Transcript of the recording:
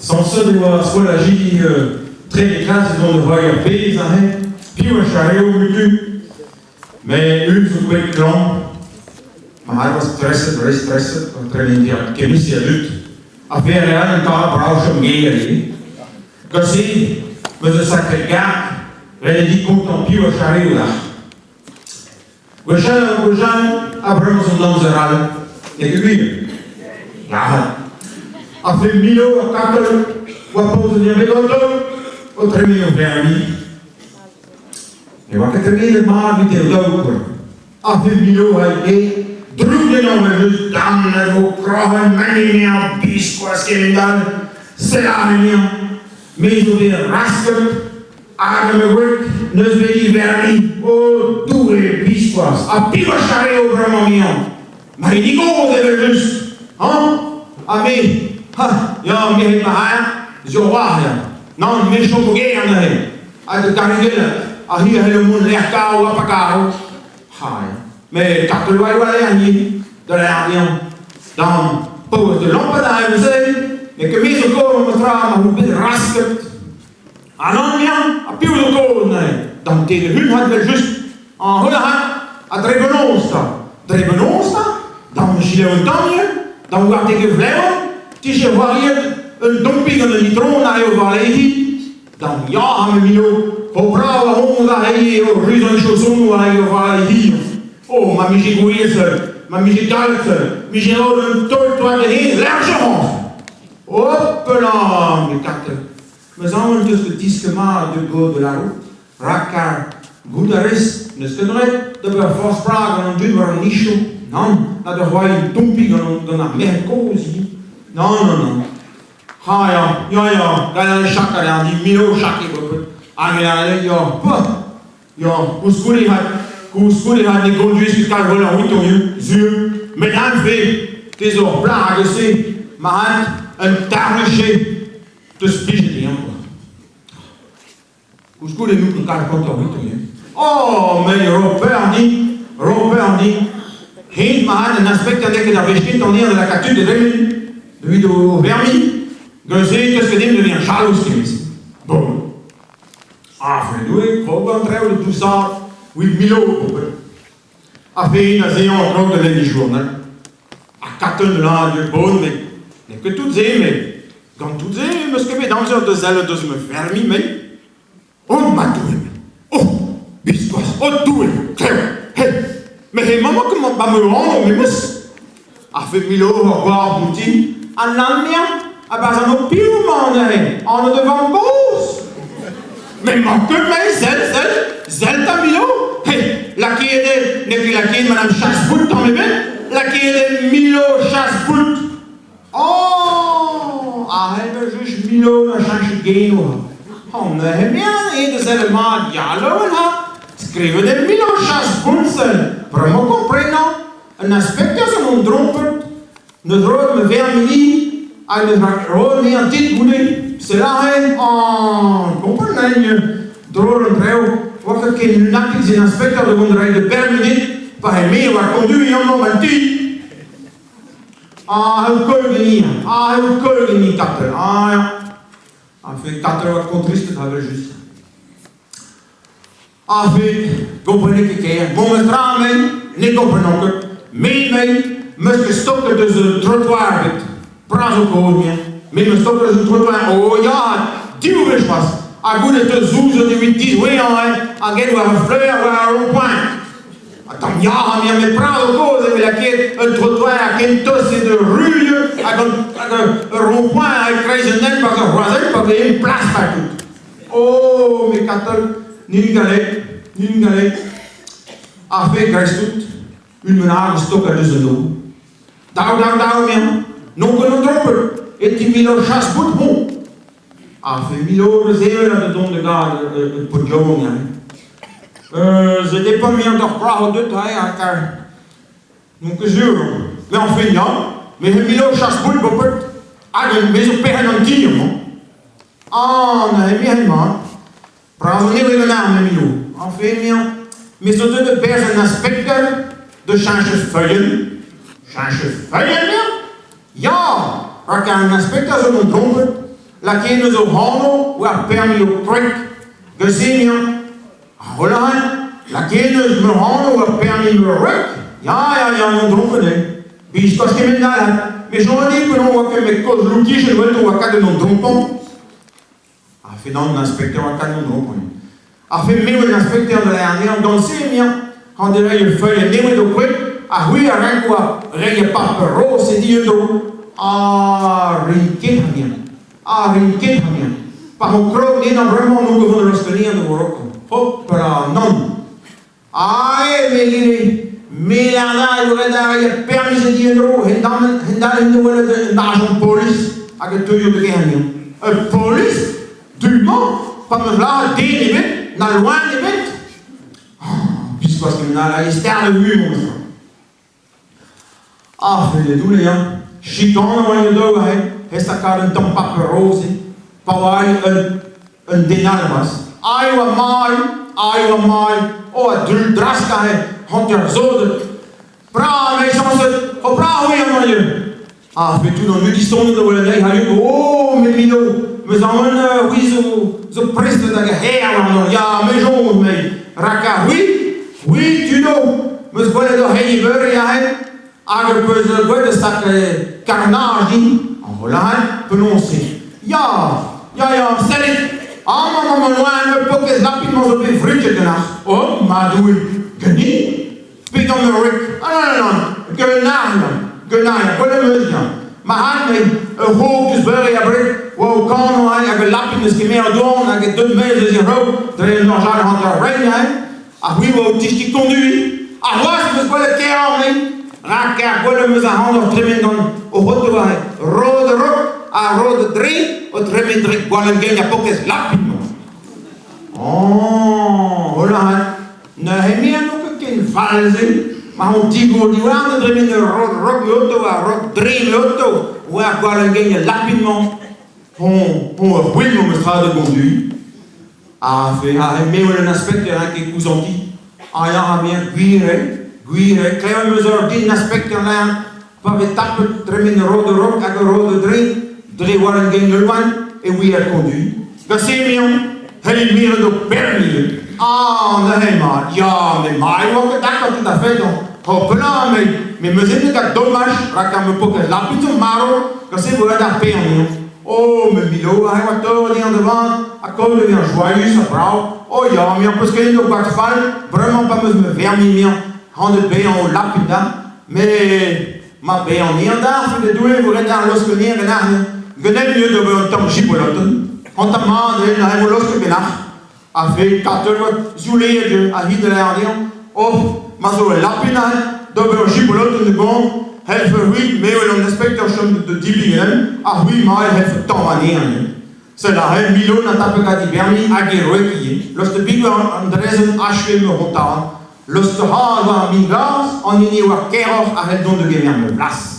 Soms doen we schoolagie tweede klas in de vrije bezigheid. Pieuwe chareo met u. Met u zo'n beetje klant. Maar hij was stressen. Want er in die chemische lucht. Affaire een paar branchen meer. Così, met een sacregat. Reden die komt op pieuwe chareo daar. We zijn Abraham zo'n danseral. Ik weet. Ja. Affaire Milo, Katel. Wat pauze die hebben o termino vermi. E wat termino maar met de loper. Afemilo hij drude nou dus dan voor kragen mania bisquas kendal selamenia. Mezo weer raster ademe work nos vedi vermi o due bisquas a piva chare over mamia. Maar die go de dus. Amen. Ja, me het maar zo waar ja. Non, me sono pochino ne. Ad carigela, a hier helemaal echt kou op elkaar. Haai. Met katterwai ani, daar aan dan poort de lampen daar zijn. Ik heb meer zo komen met raam, hoe ben rasket. Anon ja, a più de kool nee. Dan tegen hun had we just aan hoe had a Drebenonsta, dan misschien een tanje, dan gaat ik vleeuwen, het is je variërt. Een dumping en een nitroon naar je vallei, dan ja, me mio, comprava honda aí, o riso in chausson aí o vallei. Oh, maar misschien goeie, maar misschien Duitse, misschien ook een tortoise de heen, largement. Hoppala, mes quatre. Mais en dus de disquement de go de la route, racar, goudaris, ne skudret, de we voorspraken en doen we een nicho, non, dat de goeie dumping en een mercosi. Non. Ja, daar is Chaka, die Milo Chaki. Hoe school had die conduits die kan willen goed doen, zuur. Met een vee, het is ook plagen, maar een tarnisje te spiegelen. Hoe school je nu kan goed doen? Oh, mais Robert dit. Heen maar een aspect dat ik daar besteed aan de la capture de Rémi, de vidéo vermi. Găsei că scădim de mine așa luschis. Bun. Afre, doi, proba întreu de dusar, with Milo, a fait une séance en rock de l'émission. A 4 là, de bon, mais que toutes aimées. Quand toutes aimées, parce que mes danseurs de zèle de me fermi, mais. Oh, ma douille. Oh, biscois, oh, douille. Hey, mais maman, comment pas me rendre, mais mousse. A fait Milo, au revoir, boutique, à l'année. Ah ben, ça n'a plus on est devant Beauce. Mais manque mais zèle ta Milo. Hey, la qui est de Madame Chasse-Bout dans les mains, la qui est de Milo Chasse-Bout. Oh, elle veut juste Milo, la change de on a bien, et de zèle ma dialogue là. Scrive de Milo Chasse-Bout, pour me comprendre, un aspect de son trompe, ne droit me vermini. Eine rode aan dit goede, ze lachen aan, compagnie, door een trouw, wat ik in nakjes in aspect hadden onderuit de permanent, waar hij mee waar conduit in momentie. Hoe kun je niet katten, ja. Enfin, katten wat contristet hadden juist. Enfin, compagnie gekeken, momentaan mij, niet op een okker, mee mij, met gestopt dus een trottoir met. Prazo konie, met me stoppen ze trottoir. Oh ja, die wil pas. A goede te zoeken die met die weer aan gaan we een fleur waar een point. Dan ja, maar met prazo konie wil ik een trottoir, geen tussen de rue, een rond-point, ik krijg ze net pas een voisin, pas een plaats bij doet. Oh, mes quatre, niet galette. Affaire krijgt tout, une menage stokke dus de doel. Daar, man. Non que nous trompons, et tu Milo Chasse-Bout, bon. Ah, fait Milo, le zéro, là, de don de garde, de podium, c'était pas mis en droit de taille, car. Donc, je jure. Mais en fait, non. Mais Milo Chasse-Bout, bon, mais on perd un petit, non. Ah, on a bien, man. Prends le nom, Milo. En fait, mais surtout de perdre un inspecteur de change-feuilles. Change-feuilles, ja, waar kan een inspecteur zo moet dronken, la kende zo hono, ou a permis au prick, que c'est bien. Voilà, la kende me hono, ou a permis me rick, ja, non dronken, puis je pense que maintenant, mais j'en ai que l'on voit que mes causes l'outil, je veux tout à cas de non drompons. A fait non, l'inspecteur à cas de non drompons. A fait même l'inspecteur de l'année, dans c'est bien, quand il y a une feuille, il y a de prick, ah oui, rien quoi, rien pas peur, c'est dit ah, rien. Ah, rien. Par mon croc, il y a vraiment nous que vous le tenir de vos rocs. Hop là, non. Ah, mais là, il y a permis de dire, et dans une agent police, avec tout le monde. Police, du monde, comme là, des limites, dans loin des limites. Puisque parce que là, il y a de vue, mon frère. Ah, fait tous les ans. Chiton, on y a deux, esta cara un tom paperosi, pawai un denalmas. Aiwa mai, o a draska hunter zode. Pra, mais sans ce, o pra, oui, on y ah, fait tout dans le disons de la lei, oh, mais mino, mais en oui, zo preste da her, ya, mais j'en, mais raka, oui, tu know, mais voilà de hey, ya, Agerpeuze wordt de stak carnage en Holland prononcé. Ja, stel het. Allemaal loin, ook eens rapidement op een vriendje gedaan. Oh, maar doe ik genie. Speak on the Rick. Non. Genaaien, wat een meisje. Maar hij met een hoofdjes bij je brengt. Wow, kan hij, hij lapjes gemeerd doen, hij heeft 2 meisjes in rood. Er is nog zo'n hand rijden. Ah, wie wil het die conduit? Ah, wat is het wel een keer aan mij? Raak, willen we zijn handen trimmen dan op het rode rok, a rode drie, het trimmen drie, willen geen japokjes lapin. Oh, hola, nou hij meer nog een keer vallen, maar om die goede waan trimmen de rode rok auto, a rode drie auto, waar willen geen lapin man, pour un bruit dans le stade de conduite. Ah, fait, mais un aspect qui est cousanti, ah, il y a bien Guire, kleine mesure din aspecten aan, waar we tappen, tremen de rode rok, en de rode drie waren geen luan, en wie er conduit. Dat zie je, hij meer door permis. Ah, nee maar, ja, mais mij ook, dat kan niet afweten. Hopla, mais me zitten dat dommage, raak aan me pokken lapito maro, dat zie je dat permis. Oh, mais Milo, hij was toch niet aan de wand, à cause de een joyeuse vrouw. Oh ja, mais parce qu'il y a une boîte folle, vraiment pas me vermir. Han het bij on lapida, mais ma bij on neerdaan voor de doelen voor het daar los kunnen gedaan. Geneem je dat we een tam gibolotten, want de man heeft hij moet los kunnen. Avec 4 zoeleer à Hitler aan of maar zo lapida, dat we een gibolotten de bon, helfen oui, mais we een inspecteur de dibingen, ah oui, maar helfen tam wanneer. Cela है Milo n'a tapé qu'à dire permis à guérir qui est. Lorsque Bigo Andresen achevé me rotan. Lorsque Hans en Mingras, en Inéwa Kerov a raison de gagner en place.